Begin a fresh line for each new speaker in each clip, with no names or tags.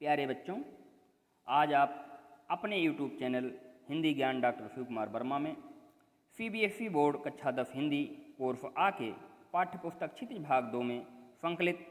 प्यारे बच्चों, आज आप अपने YouTube चैनल हिंदी ज्ञान डॉक्टर शिव कुमार वर्मा में CBSE बोर्ड कक्षा 10 हिंदी कोर्स आ के पाठ्य पुस्तक क्षितिज भाग 2 में संकलित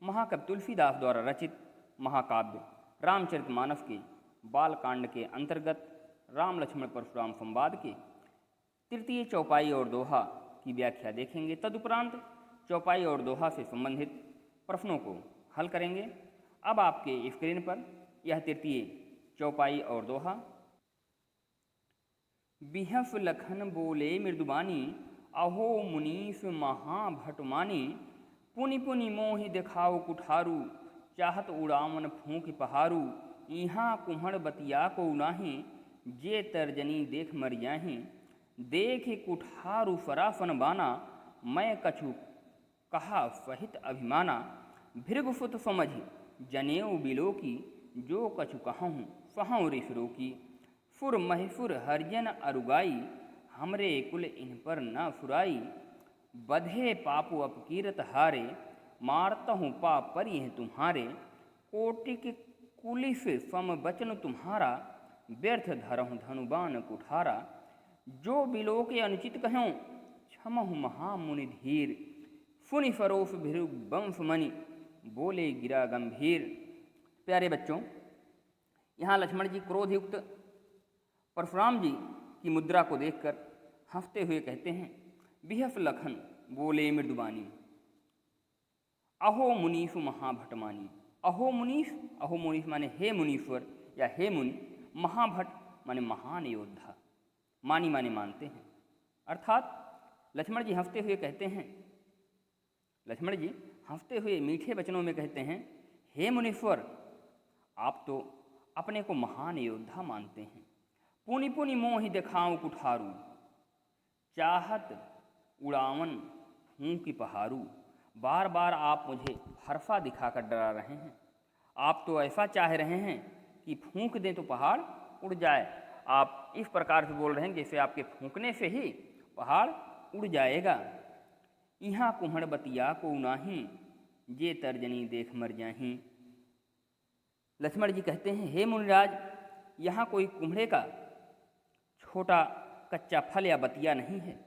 महाकवि तुलसीदास द्वारा रचित महाकाव्य रामचरितमानस के बालकांड के अंतर्गत राम लक्ष्मण परशुराम संवाद के तृतीय चौपाई और दोहा की व्याख्या देखेंगे। तदुपरांत चौपाई और दोहा से संबंधित प्रश्नों को हल करेंगे। अब आपके स्क्रीन पर यह तृतीय चौपाई और दोहा। बिहस लखन बोले मृदुबानी, अहो मुनीस महाभटमानी। पुनि पुनि मोहि देखाओ कुठारू, चाहत उड़ावन फूंक पहारू। इहाँ कुम्हड़ बतिया को नाही, जे तर्जनी देख मर जाही। देख कुठारू फराफन बाना, मैं कछु कहा सहित अभिमाना। भृगुसुत समझि जनेऊ बिलोकी, जो कछु कहूँ सहूँ ऋष रोकी। फुर महिफुर हरिजन अरुगाई, हमरे कुल इन पर न फुराई। बधे पापु अपकीरत हारे, मारतहूँ पाप पर यह तुम्हारे। कोटिक कुलिस सम बचन तुम्हारा, व्यर्थ धरहूँ धनुबान कुठारा। जो बिलो के अनुचित कहूँ, क्षमहु महामुनि धीर। फुनि फरोस भृगु वंश मणि, बोले गिरा गंभीर। प्यारे बच्चों, यहाँ लक्ष्मण जी क्रोधयुक्त परशुराम जी की मुद्रा को देखकर हंसते हुए कहते हैं, बिहस लखन बोले मृदुबानी, अहो मुनीसु महाभटमानी। अहो मुनीस माने हे मुनीश्वर या हे मुनि, महाभट माने महान योद्धा, मानी माने मानते हैं। अर्थात लक्ष्मण जी हंसते हुए कहते हैं, लक्ष्मण जी हंसते हुए मीठे वचनों में कहते हैं, हे मुनीश्वर, आप तो अपने को महान योद्धा मानते हैं। पुनि पुनि मोहि देखाऊं कुठारू, चाहत उड़ावन फूंक पहारू। बार बार आप मुझे हरफा दिखाकर डरा रहे हैं। आप तो ऐसा चाह रहे हैं कि फूंक दें तो पहाड़ उड़ जाए। आप इस प्रकार से बोल रहे हैं जैसे आपके फूंकने से ही पहाड़ उड़ जाएगा। इहाँ कुम्हड़ बतिया को नाही, जे तर्जनी देख मर जाही। लक्ष्मण जी कहते हैं, हे मुनिराज, यहाँ कोई कुम्हड़े का छोटा कच्चा फल या बतिया नहीं है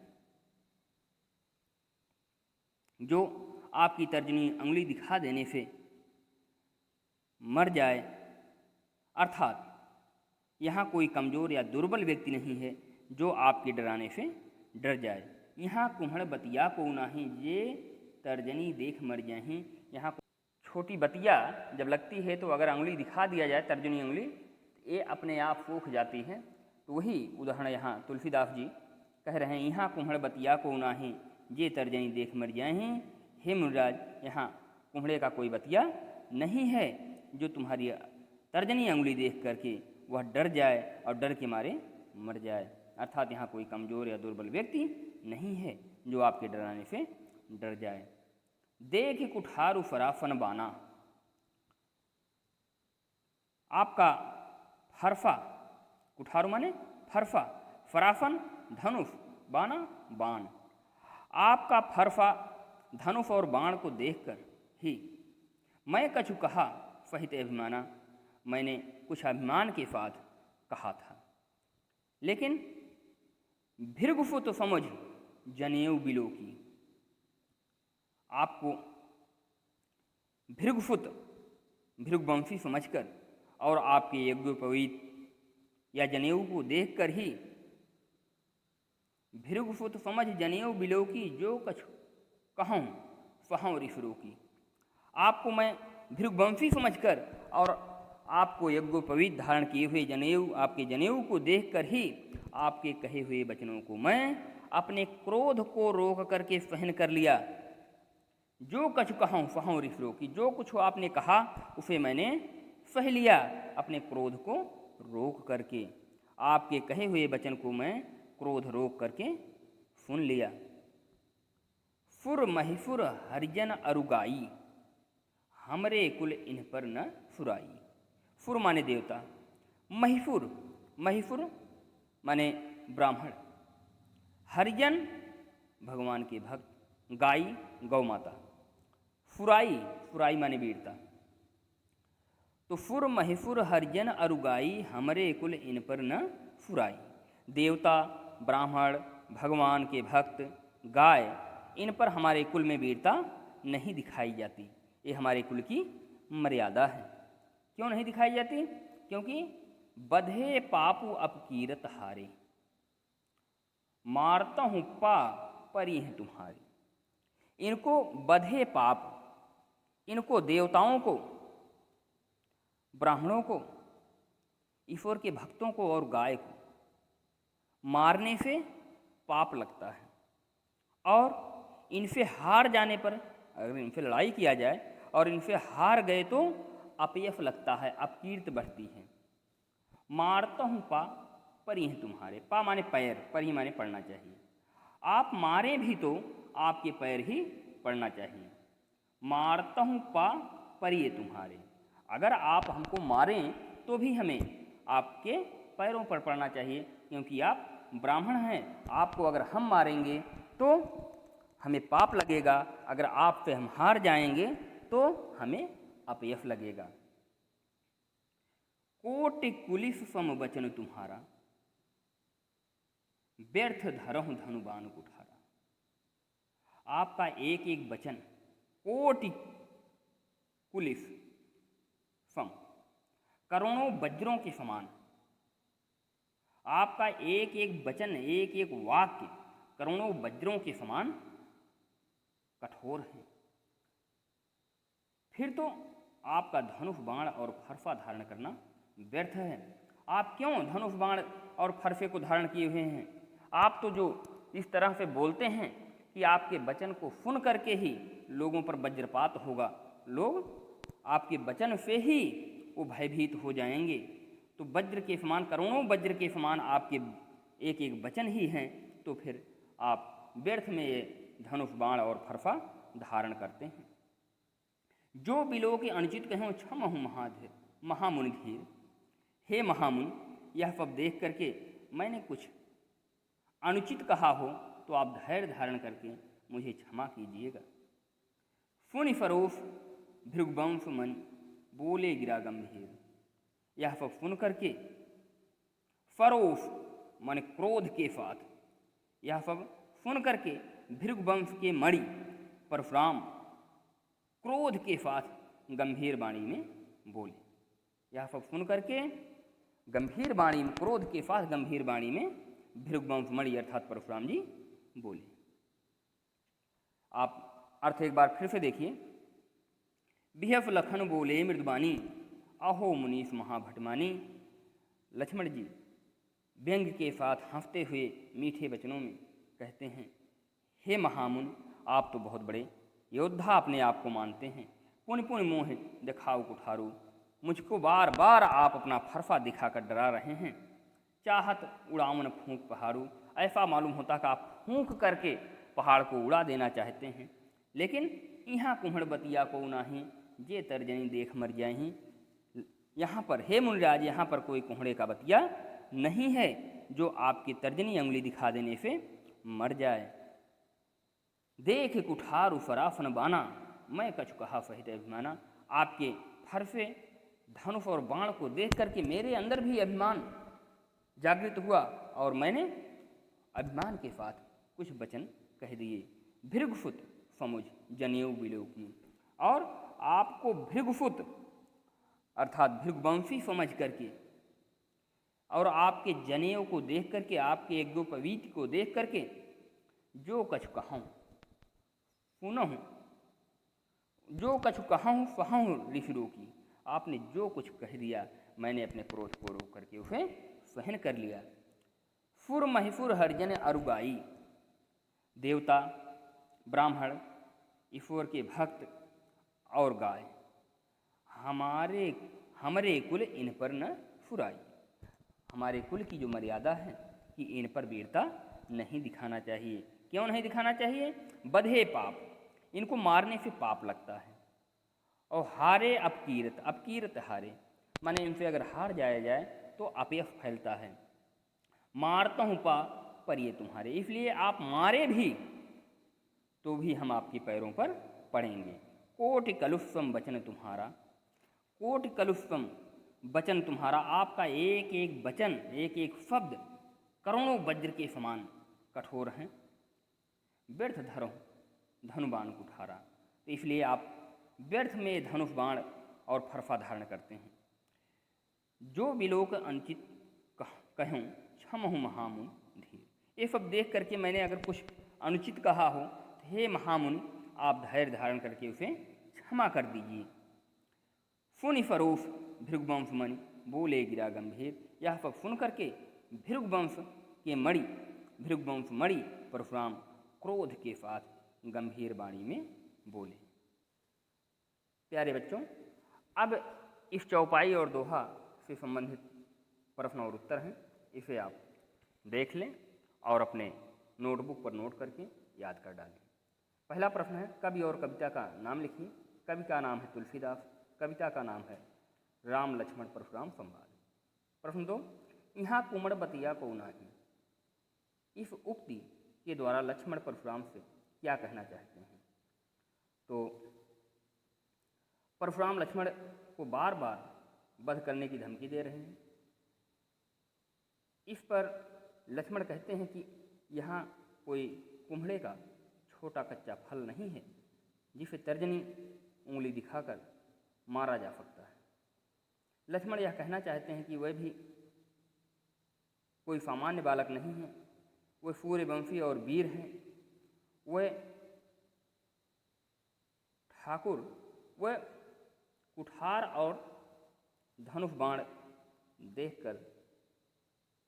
जो आपकी तर्जनी अंगुली दिखा देने से मर जाए। अर्थात यहाँ कोई कमज़ोर या दुर्बल व्यक्ति नहीं है जो आपके डराने से डर जाए। यहाँ कुम्हड़ बतिया को नाही, जे तर्जनी देख मर जाही। यहाँ छोटी बतिया जब लगती है तो अगर अंगुली दिखा दिया जाए, तर्जनी अंगुली, ये अपने आप सूख जाती है। तो वही उदाहरण यहाँ तुलसीदास जी कह रहे हैं, यहाँ कुम्हड़ बतिया को नाही, जे तर्जनी देख मर जाही। हे मुनिराज, यहाँ कुम्हड़े का कोई बतिया नहीं है जो तुम्हारी तर्जनी अंगुली देख करके वह डर जाए और डर के मारे मर जाए। अर्थात यहाँ कोई कमज़ोर या दुर्बल व्यक्ति नहीं है जो आपके डराने से डर जाए। देख कुठारू फराफन बाना, आपका फरफा, कुठारू माने फरफा, फराफन धनुष, बाना बाण। आपका फरफा धनुष और बाण को देखकर ही मैं कछु कहा सहित अभिमाना, मैंने कुछ अभिमान के साथ कहा था। लेकिन भृगुसुत समझ जनेऊ बिलो की, आपको भृगुसुत, भृगुवंशी समझकर और आपके यज्ञोपवीत या जनेऊ को देखकर ही भृगुसुत समझ जनेऊ बिलो की, जो कछु कहूँ सहूँ ऋष रोकी। आपको मैं भृगुवंशी समझकर और आपको यज्ञोपवीत धारण किए हुए जनेऊ, आपके जनेऊ को देखकर ही आपके कहे हुए वचनों को मैं अपने क्रोध को रोक करके सहन कर लिया। जो कछु कहूँ सहूँ ऋष रोकी, जो कुछ आपने कहा उसे मैंने सह लिया, अपने क्रोध को रोक करके। आपके कहे हुए वचन को मैं क्रोध रोक करके सुन लिया। फुर महिफुर हरिजन अरुगाई, हमरे कुल इन पर न फुराई। फुर माने देवता, महिफुर, महिफुर माने ब्राह्मण, हरिजन भगवान के भक्त, गाई गौ माता, फुराई, फुराई माने वीरता। तो फुर महिफुर हरिजन अरुगाई, हमरे कुल इन पर न फुराई। देवता, ब्राह्मण, भगवान के भक्त, गाय, इन पर हमारे कुल में वीरता नहीं दिखाई जाती। ये हमारे कुल की मर्यादा है। क्यों नहीं दिखाई जाती? क्योंकि बधे पापु अपकीरत हारे, मारता हूँ पा परी हैं तुम्हारे। इनको बधे पाप, इनको देवताओं को, ब्राह्मणों को, ईश्वर के भक्तों को और गाय को मारने से पाप लगता है, और इनसे हार जाने पर, अगर इनसे लड़ाई किया जाए और इनसे हार गए तो अपयश लगता है, अपकीर्ति बढ़ती है। मारता हूँ पा परी हैं तुम्हारे। पा माने पैर, परी माने पड़ना चाहिए। आप मारे भी तो आपके पैर ही पड़ना चाहिए। मारता हूँ पा परी है तुम्हारे। अगर आप हमको मारें तो भी हमें आपके पैरों पर पड़ना चाहिए, क्योंकि आप ब्राह्मण हैं। आपको अगर हम मारेंगे तो हमें पाप लगेगा, अगर आप पे हम हार जाएंगे तो हमें अपयश लगेगा। कोटि कुलिस सम वचन तुम्हारा, व्यर्थ धरहु धनुबान कुठारा। आपका एक एक वचन कोटि कुलिस सम, करोड़ों वज्रों के समान। आपका एक एक वचन, एक एक वाक्य करोड़ों वज्रों के समान कठोर है। फिर तो आपका धनुष बाण और फरसा धारण करना व्यर्थ है। आप क्यों धनुष बाण और फरसे को धारण किए हुए हैं? आप तो जो इस तरह से बोलते हैं कि आपके वचन को सुन करके ही लोगों पर वज्रपात होगा, लोग आपके वचन से ही वो भयभीत हो जाएंगे। तो वज्र के समान, करोड़ों वज्र के समान आपके एक एक वचन ही हैं, तो फिर आप व्यर्थ में ये धनुष बाण और फरसा धारण करते हैं। जो बिलो के अनुचित कहें क्षम हूँ महाधीर, महामुनि धीर। हे महामुनि, यह सब देख करके मैंने कुछ अनुचित कहा हो तो आप धैर्य धारण करके मुझे क्षमा कीजिएगा। सुनि फरोश भृगुवंश मन, बोले गिरा गंभीर। यह सब सुन करके फरोश मन क्रोध के साथ, यह सब सुन करके भृगुवंश के मणि परशुराम क्रोध के साथ गंभीर वाणी में बोले। यह सब सुन करके गंभीर वाणी में, क्रोध के साथ गंभीर वाणी में भृगुवंश मणि अर्थात परशुराम जी बोले। आप अर्थ एक बार फिर से देखिए। बिहफ लखन बोले मृदुबानी, अहो मुनीश महाभटमानी। लक्ष्मण जी व्यंग के साथ हंसते हुए मीठे वचनों में कहते हैं, हे महामुनि, आप तो बहुत बड़े योद्धा अपने आप को मानते हैं। पुण्य पुण्य मोह दिखाओ कुठारू, मुझको बार बार आप अपना फरसा दिखाकर डरा रहे हैं। चाहत उड़ावन फूंक पहाड़ू, ऐसा मालूम होता कि आप फूंक करके पहाड़ को उड़ा देना चाहते हैं। लेकिन यहाँ कुम्हड़ बतिया को नाही, जे तर्जनी देख मर जाही। यहाँ पर हे मुनिराज, यहाँ पर कोई कुम्हड़े का बतिया नहीं है जो आपकी तर्जनी अंगुली दिखा देने से मर जाए। देख कुठारू फराफन बाना, मैं कछु कहा सहित अभिमाना। आपके फरसे, धनुष और बाण को देख करके मेरे अंदर भी अभिमान जागृत हुआ और मैंने अभिमान के साथ कुछ वचन कह दिए। भृगुसुत समुझ जनेऊ बिलो की, और आपको भृगुसुत अर्थात भृगुवंशी समझ करके और आपके जनेऊ को देख करके, आपके एक दो पवीत को देख करके जो कछु कहूँ सुनहूँ, जो कछु कहूँ सहूँ ऋषिरों की। आपने जो कुछ कह दिया मैंने अपने क्रोध को रोक करके उसे सहन कर लिया। फुर महिफुर हरिजन अरुगाई। देवता, ब्राह्मण, ईश्वर के भक्त और गाय, हमारे कुल इन पर न फुराई। हमारे कुल की जो मर्यादा है कि इन पर वीरता नहीं दिखाना चाहिए। क्यों नहीं दिखाना चाहिए? बधे पाप, इनको मारने से पाप लगता है। और हारे अपकीरत, अपकीरत हारे माने इनसे अगर हार जाया जाए तो अपयश फैलता है। मारता हूँ पा परिये तुम्हारे, इसलिए आप मारे भी तो भी हम आपके पैरों पर पड़ेंगे। कोटि कलुषम वचन तुम्हारा, कोटि कलुषम, वचन तुम्हारा, आपका एक एक वचन, एक एक शब्द करोड़ों वज्र के समान कठोर हैं। व्यर्थ धरो धनुबाण कुठारा, तो इसलिए आप व्यर्थ में धनुष बाण और फरफा धारण करते हैं। जो विलोक अंचित कहूँ क्षमहु महामुनि धीर, ये सब देख करके मैंने अगर कुछ अनुचित कहा हो तो हे महामुनि आप धैर्य धारण करके उसे क्षमा कर दीजिए। सुनि फरोश भृगुवंश मणि, बोले गिरा गंभीर, यह सब सुन करके भृगुवंश के मणि, भृगुवंश मणि परशुराम क्रोध के साथ गंभीर वाणी में बोले। प्यारे बच्चों, अब इस चौपाई और दोहा से संबंधित प्रश्न और उत्तर हैं, इसे आप देख लें और अपने नोटबुक पर नोट करके याद कर डालें। पहला प्रश्न है, कवि और कविता का नाम लिखिए। कवि का नाम है तुलसीदास, कविता का नाम है राम लक्ष्मण परशुराम संवाद। प्रश्न 2, यहाँ कुमड़ बतिया को नाही, इस उक्ति के द्वारा लक्ष्मण परशुराम से क्या कहना चाहते हैं? तो परशुराम लक्ष्मण को बार बार वध करने की धमकी दे रहे हैं। इस पर लक्ष्मण कहते हैं कि यहाँ कोई कुम्हड़े का छोटा कच्चा फल नहीं है जिसे तर्जनी उंगली दिखाकर मारा जा सकता है। लक्ष्मण यह कहना चाहते हैं कि वह भी कोई सामान्य बालक नहीं है, वह सूर्यवंशी और वीर हैं, वह ठाकुर, वह कुठार और धनुष बाण देखकर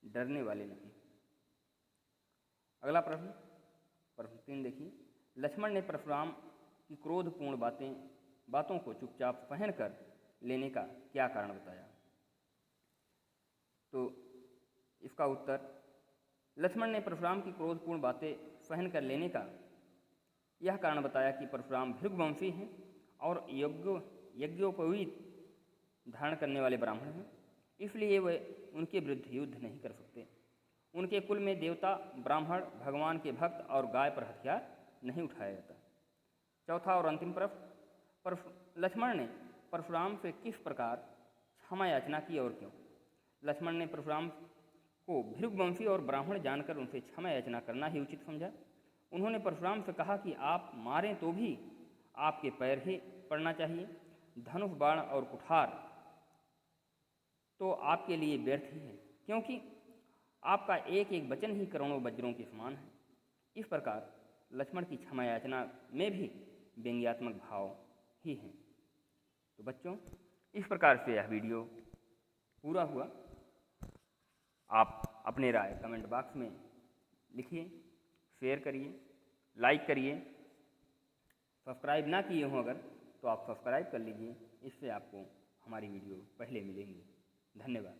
डरने वाले नहीं। अगला प्रश्न, प्रश्न 3 देखिए। लक्ष्मण ने परशुराम की क्रोधपूर्ण बातों को चुपचाप सहन कर लेने का क्या कारण बताया? तो इसका उत्तर, लक्ष्मण ने परशुराम की क्रोधपूर्ण बातें सहन कर लेने का यह कारण बताया कि परशुराम भृगुवंशी हैं और यज्ञोपवीत धारण करने वाले ब्राह्मण हैं, इसलिए वे उनके विरुद्ध युद्ध नहीं कर सकते। उनके कुल में देवता, ब्राह्मण, भगवान के भक्त और गाय पर हथियार नहीं उठाया जाता। चौथा और अंतिम प्रश्न, लक्ष्मण ने परशुराम से किस प्रकार क्षमा याचना की और क्यों? लक्ष्मण ने परशुराम को भृगुवंशी और ब्राह्मण जानकर उनसे क्षमा याचना करना ही उचित समझा। उन्होंने परशुराम से कहा कि आप मारें तो भी आपके पैर ही पड़ना चाहिए। धनुष बाण और कुठार तो आपके लिए व्यर्थ ही है, क्योंकि आपका एक एक वचन ही करोड़ों वज्रों के समान है। इस प्रकार लक्ष्मण की क्षमा याचना में भी व्यंग्यात्मक भाव ही हैं। तो बच्चों, इस प्रकार से यह वीडियो पूरा हुआ। आप अपने राय कमेंट बॉक्स में लिखिए, शेयर करिए, लाइक करिए। सब्सक्राइब ना किए हों अगर तो आप सब्सक्राइब कर लीजिए, इससे आपको हमारी वीडियो पहले मिलेंगी। धन्यवाद।